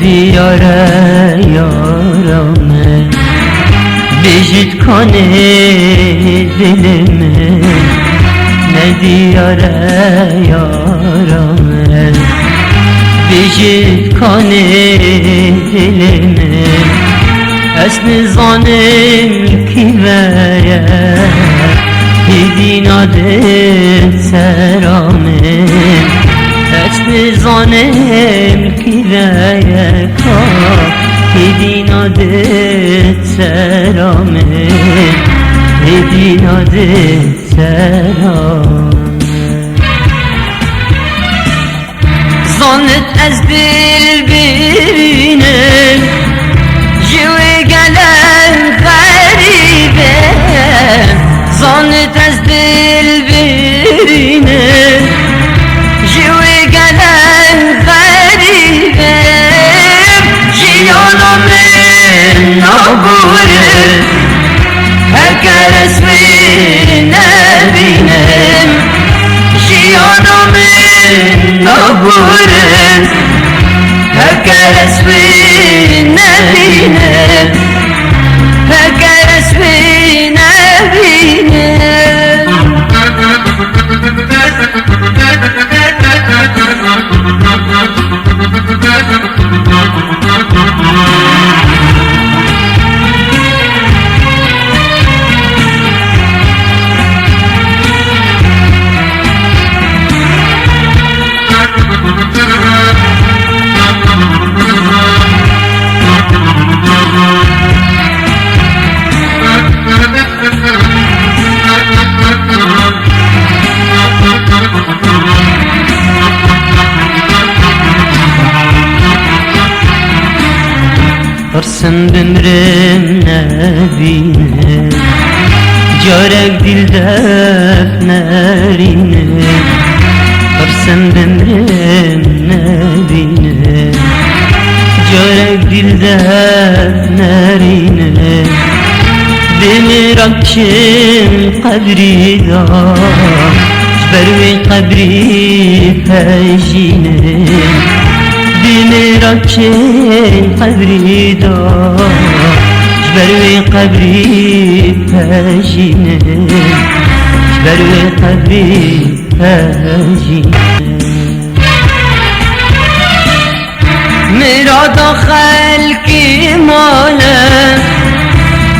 دیار یارم بجید کنه دلم ندیار یارم بجید کنه دلم از نزانم کی وره هدینا دل سرامه از نزانم کی وره هدینا دل سرامه هدینا دل سرامه زانت از دل ببینم جوی گلم غریبه زانت از دل ببینم جوی گلم غریبه جیانم نبوره هرگر اسمی نبینم جیانم نبوره هرگر اسمی نبینم هرگر اسمی نبینم ترسم بمرم نبینه جارک دل دف نرینه ترسم بمرم نبینه جارک دل دف نرینه بمیرم چم قبری دا بروی قبری پشینه بمیرم چم قبری دا بروی قبری پشینه بروی قبری پشینه میرا داخل کی ماله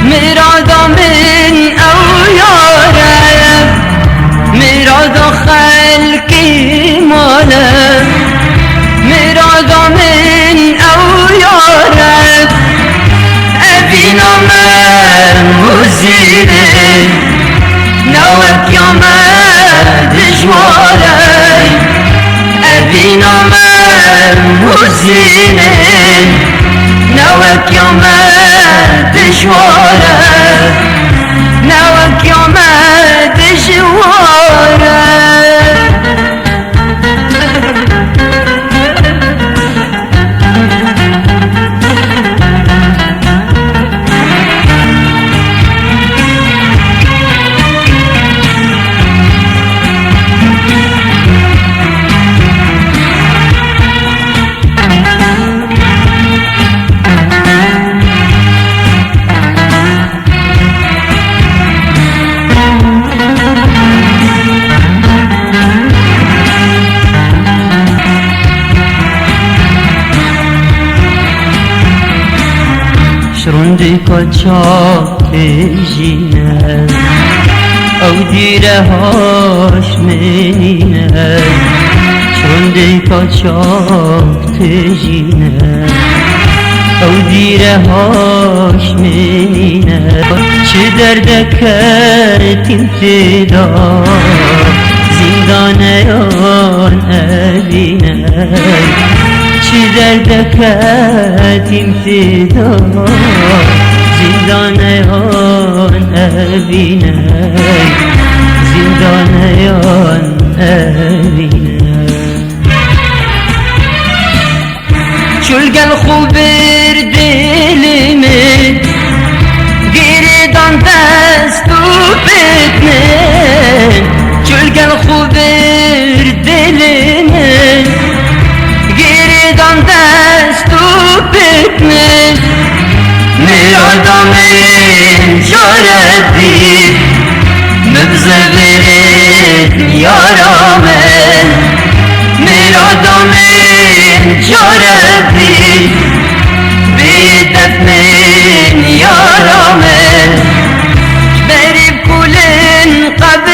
میرا دامن او یاره میرا داخل کی ماله میرا دامن او یاره ابینا من مزیده نوک یا من دجواره ابینا من مزیده نوک یا من دجواره نوک یا من دجواره شروندی کچاک تجینه او دیره هاش منینه شروندی کچاک تجینه او دیره هاش منینه چه درده کردیم تدا زندانیان ابینه چه درده کردیم تدا زندانیان ابینه زندانیان ابینه چلگل خوب بر دلمه گریدان دست و بدنه چلگل خوب بر دلمه گریدان دست و etmiş Miradamın çaresi Mübzevirin yaramen Miradamın çaresi Bidefmin yaramen Berib kulin kabir